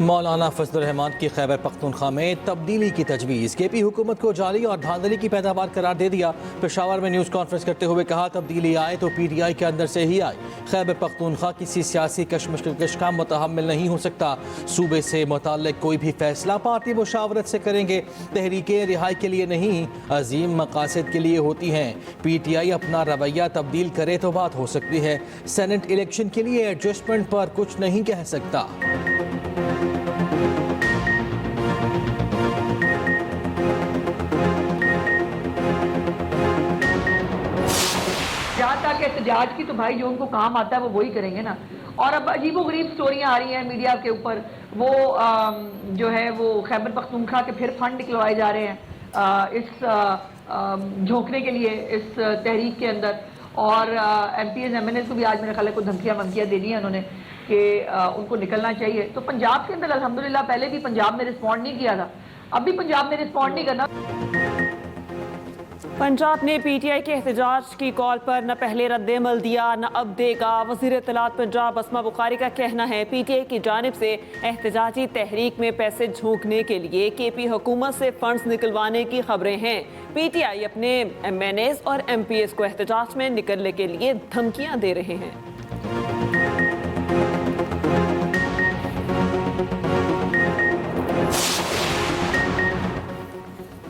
مولانا فضل الرحمان کی خیبر پختونخوا میں تبدیلی کی تجویز، کے پی حکومت کو جعلی اور دھاندلی کی پیداوار قرار دے دیا۔ پشاور میں نیوز کانفرنس کرتے ہوئے کہا تبدیلی آئے تو پی ٹی آئی کے اندر سے ہی آئے، خیبر پختونخوا کسی سیاسی کشمکش کا متحمل نہیں ہو سکتا، صوبے سے متعلق کوئی بھی فیصلہ پارٹی مشاورت سے کریں گے، تحریکیں رہائی کے لیے نہیں عظیم مقاصد کے لیے ہوتی ہیں، پی ٹی آئی اپنا رویہ تبدیل کرے تو بات ہو سکتی ہے، سینٹ الیکشن کے لیے ایڈجسٹمنٹ پر کچھ نہیں کہہ سکتا۔ جہاں تک احتجاج کی تو بھائی جو ان کو کام آتا ہے وہ وہی کریں گے نا۔ اور اب عجیب و غریب سٹوریاں آ رہی ہیں میڈیا کے اوپر، وہ جو ہے وہ خیبر پختونخوا کے پھر فنڈ نکلوائے جا رہے ہیں اس جھونکنے کے لیے اس تحریک کے اندر، اور MPAs MNAs کو بھی آج میرے خیال ہے کو دھمکیاں دے دی ہیں انہوں نے کہ ان کو نکلنا چاہیے۔ تو پنجاب کے اندر الحمدللہ پہلے بھی پنجاب میں رسپونڈ نہیں کیا تھا، اب بھی پنجاب میں رسپونڈ نہیں کرنا۔ پنجاب نے پی ٹی آئی کے احتجاج کی کال پر نہ پہلے رد عمل دیا نہ اب دے گا۔ وزیر اطلاعات پنجاب اسما بخاری کا کہنا ہے پی ٹی آئی کی جانب سے احتجاجی تحریک میں پیسے جھونکنے کے لیے کے پی حکومت سے فنڈز نکلوانے کی خبریں ہیں۔ پی ٹی آئی اپنے ایم این ایز اور ایم پی ایز کو احتجاج میں نکلنے کے لیے دھمکیاں دے رہے ہیں۔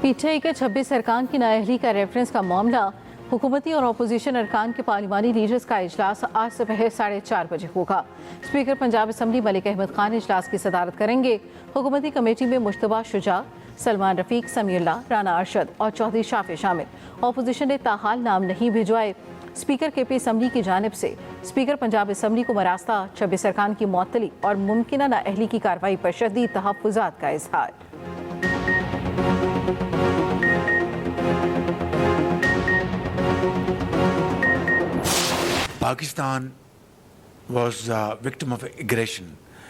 پی ٹی آئی کے 26 ارکان کی نااہلی کا ریفرنس کا معاملہ، حکومتی اور اپوزیشن ارکان کے پارلیمانی لیڈرز کا اجلاس آج سپہر 4:30 بجے ہوگا۔ اسپیکر پنجاب اسمبلی ملک احمد خان اجلاس کی صدارت کریں گے۔ حکومتی کمیٹی میں مشتبہ شجاع، سلمان رفیق، سمیع اللہ، رانا ارشد اور چودھری شافع شامل۔ اپوزیشن نے تاحال نام نہیں بھجوائے۔ اسپیکر کے پی اسمبلی کی جانب سے اسپیکر پنجاب اسمبلی کو مراستہ 26 ارکان کی معطلی اور ممکنہ نااہلی کی کارروائی پر شدید تحفظات کا اظہار۔ Pakistan was a victim of aggression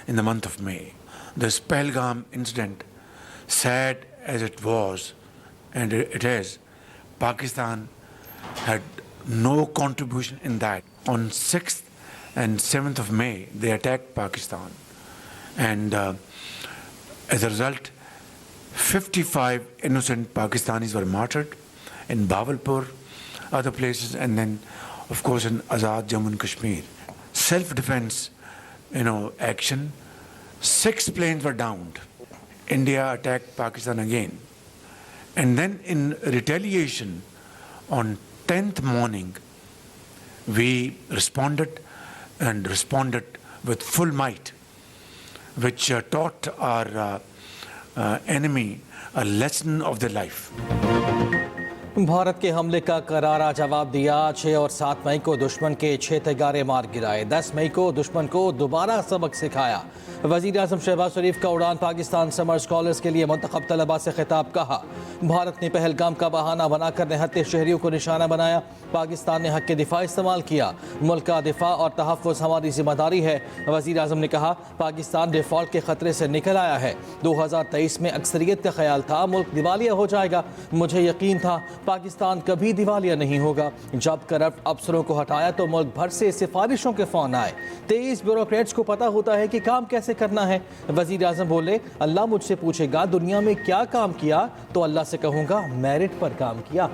in the month of May. This Pahalgam incident, sad as it was, and it is, Pakistan had no contribution in that. On 6th and 7th of May, they attacked Pakistan. And as a result, 55 innocent Pakistanis were martyred in Bahawalpur, other places, and then of course in Azad Jammu and Kashmir. Self-defense, action. 6 planes were downed. India attacked Pakistan again. And then in retaliation, on 10th morning, we responded with full might, which taught our enemy a lesson of their life. Bharat کے حملے کا کرارا جواب دیا۔ 6 اور 7 مئی کو دشمن کے 6 تیارے مار گرائے، 10 مئی کو دشمن کو دوبارہ سبق سکھایا۔ وزیر اعظم شہباز شریف کا اڑان پاکستان سمر اسکالرز کے لیے منتخب طلباء سے خطاب، کہا بھارت نے پہلگام کا بہانہ بنا کر نہتے شہریوں کو نشانہ بنایا، پاکستان نے حق کے دفاع استعمال کیا، ملک کا دفاع اور تحفظ ہماری ذمہ داری ہے۔ وزیر اعظم نے کہا پاکستان ڈیفالٹ کے خطرے سے نکل آیا ہے، 2023 میں اکثریت کا خیال تھا ملک دیوالیہ ہو جائے گا، مجھے یقین تھا پاکستان کبھی دیوالیہ نہیں ہوگا، جب کرپٹ افسروں کو ہٹایا تو ملک بھر سے سفارشوں کے فون آئے، 23 بیوروکریٹس کو پتہ ہوتا ہے کہ کام کیسے کرنا ہے۔ وزیر اعظم بولے اللہ مجھ سے پوچھے گا دنیا میں کیا کام کیا تو اللہ سے کہوں گا میرٹ پر کام کیا۔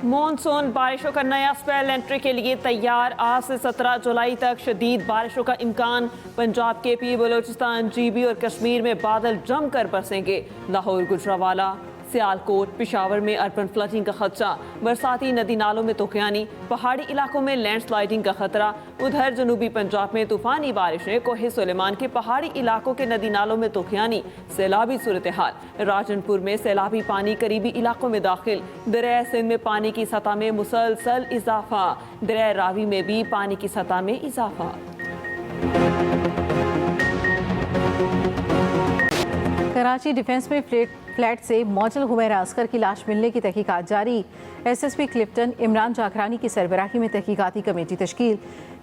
مونسون بارشوں کا نیا اسپیل انٹری کے لیے تیار، آج سے 17 جولائی تک شدید بارشوں کا امکان۔ پنجاب، کے پی، بلوچستان، جی بی اور کشمیر میں بادل جم کر برسیں گے۔ لاہور، گجرانوالہ، سیالکوٹ، پشاور میں اربن فلڈنگ کا خدشہ، برساتی ندی نالوں میں طوفانی، پہاڑی علاقوں میں لینڈ سلائڈنگ کا خطرہ۔ ادھر جنوبی پنجاب میں طوفانی بارشیں، کوہ سلیمان کے پہاڑی علاقوں کے ندی نالوں میں طوفانی، سیلابی صورتحال۔ راجن پور میں سیلابی پانی قریبی علاقوں میں داخل، دریائے سندھ میں پانی کی سطح میں مسلسل اضافہ، دریائے راوی میں بھی پانی کی سطح میں اضافہ۔ کراچی ڈیفنس میں فلیٹ سے معجل حمیرہ اصغر کی لاش ملنے کی تحقیقات جاری، S S P Clifton Imran Jakrani کی سربراہی میں تحقیقاتی کمیٹی تشکیل۔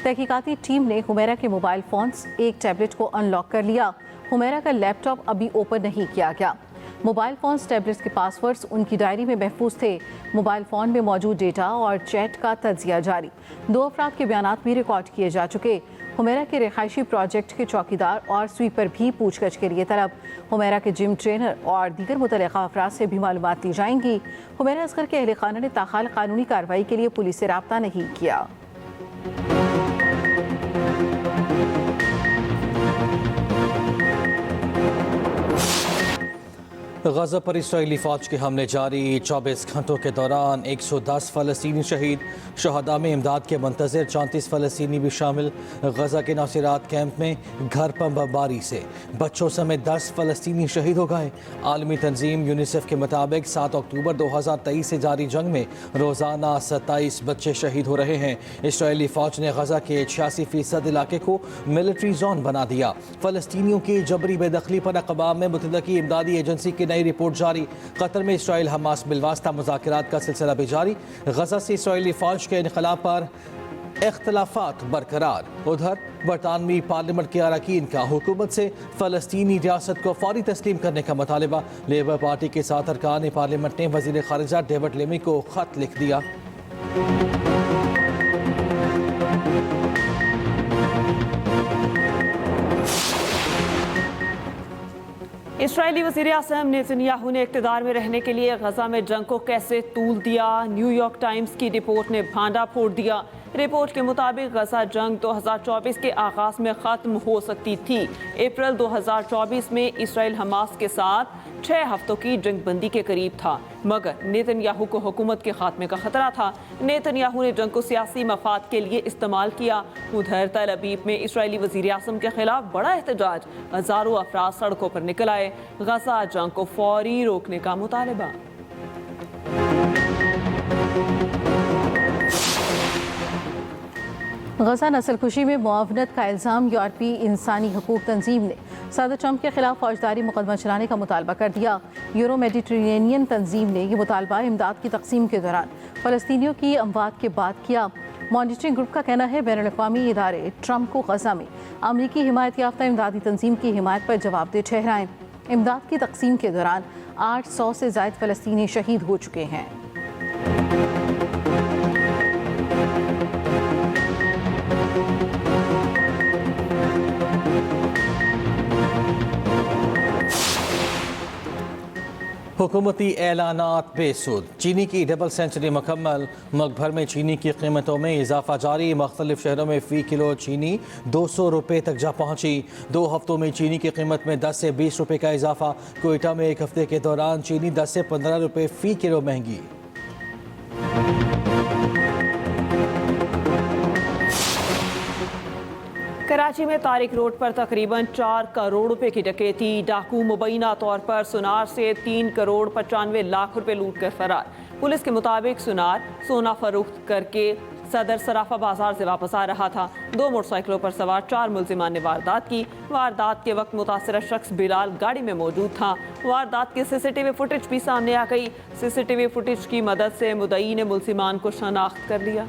تحقیقاتی ٹیم نے حمیرہ کے موبائل فونز، ایک ٹیبلٹ کو ان لاک کر لیا۔ حمیرہ کا لیپ ٹاپ ابھی اوپن نہیں کیا گیا۔ موبائل فونز ٹیبلٹس کے پاسورڈز ان کی ڈائری میں محفوظ تھے۔ موبائل فون میں موجود ڈیٹا اور چیٹ کا تجزیہ جاری۔ 2 افراد کے بیانات بھی ریکارڈ کیے جا چکے۔ حمیرہ کے رہائشی پروجیکٹ کے چوکیدار اور سویپر بھی پوچھ گچھ کے لیے طلب۔ حمیرہ کے جم ٹرینر اور دیگر متعلقہ افراد سے بھی معلومات لی جائیں گی۔ حمیرہ اصغر کے اہل خانہ نے تاحال قانونی کارروائی کے لیے پولیس سے رابطہ نہیں کیا۔ غزہ پر اسرائیلی فوج کے حملے جاری، 24 گھنٹوں کے دوران 110 فلسطینی شہید، شہداء میں امداد کے منتظر 34 فلسطینی بھی شامل۔ غزہ کے نوسیرات کیمپ میں گھر پر بمباری سے بچوں سمیت 10 فلسطینی شہید ہو گئے۔ عالمی تنظیم یونیسیف کے مطابق 7 اکتوبر 2023 سے جاری جنگ میں روزانہ 27 بچے شہید ہو رہے ہیں۔ اسرائیلی فوج نے غزہ کے 86% علاقے کو ملٹری زون بنا دیا۔ فلسطینیوں کی جبری بے دخلی پر اقوام متحدہ کی امدادی ایجنسی کی نئی رپورٹ جاری۔ قطر میں اسرائیل حماس بالواسطہ مذاکرات کا سلسلہ بھی جاری۔ غزہ سے اسرائیلی فوج کے انخلا پر اختلافات برقرار۔ ادھر برطانوی پارلیمنٹ کے اراکین کا حکومت سے فلسطینی ریاست کو فوری تسلیم کرنے کا مطالبہ۔ لیبر پارٹی کے 7 ارکان پارلیمنٹ نے وزیر خارجہ ڈیوڈ لیمی کو خط لکھ دیا۔ اسرائیلی وزیر اعظم نیتن نے اقتدار میں رہنے کے لیے غزہ میں جنگ کو کیسے طول دیا؟ نیو یارک ٹائمز کی رپورٹ نے بھانڈا پھوڑ دیا۔ رپورٹ کے مطابق غزہ جنگ 2024 کے آغاز میں ختم ہو سکتی تھی۔ اپریل 2024 میں اسرائیل حماس کے ساتھ 6 ہفتوں کی جنگ بندی کے قریب تھا، مگر نیتن یاہو کو حکومت کے خاتمے کا خطرہ تھا۔ نیتن یاہو نے جنگ کو سیاسی مفاد کے لیے استعمال کیا۔ ادھر تل ابیب میں اسرائیلی وزیر اعظم کے خلاف بڑا احتجاج، ہزاروں افراد سڑکوں پر نکل آئے۔ غزہ جنگ کو فوری روکنے کا مطالبہ۔ غزہ نسل کشی میں معاونت کا الزام، یورپی انسانی حقوق تنظیم نے صدر ٹرمپ کے خلاف فوجداری مقدمہ چلانے کا مطالبہ کر دیا۔ یورو میڈیٹرینین تنظیم نے یہ مطالبہ امداد کی تقسیم کے دوران فلسطینیوں کی اموات کے بعد کیا۔ مانیٹرنگ گروپ کا کہنا ہے بین الاقوامی ادارے ٹرمپ کو غزہ میں امریکی حمایت یافتہ امدادی تنظیم کی حمایت پر جواب دہ ٹھہرائیں۔ امداد کی تقسیم کے دوران 800 سے زائد فلسطینی شہید ہو چکے ہیں۔ حکومتی اعلانات بے سود، چینی کی ڈبل سینچری مکمل، ملک بھر میں چینی کی قیمتوں میں اضافہ جاری، مختلف شہروں میں فی کلو چینی 200 روپے تک جا پہنچی۔ 2 ہفتوں میں چینی کی قیمت میں 10 سے 20 روپے کا اضافہ، کوئٹہ میں 1 ہفتے کے دوران چینی 10 سے 15 روپے فی کلو مہنگی۔ کراچی میں طارق روڈ پر تقریباً 4 کروڑ روپے کی ڈکیتی، ڈاکو مبینہ طور پر سونار سے 3 کروڑ 95 لاکھ روپے لوٹ کر فرار۔ پولیس کے مطابق سونار سونا فروخت کر کے صدر صرافہ بازار سے واپس آ رہا تھا۔ 2 موٹر سائیکلوں پر سوار 4 ملزمان نے واردات کی۔ واردات کے وقت متاثرہ شخص بلال گاڑی میں موجود تھا۔ واردات کی CCTV فوٹیج بھی سامنے آ گئی۔ CCTV فوٹیج کی مدد سے مدعی نے ملزمان کو شناخت کر لیا۔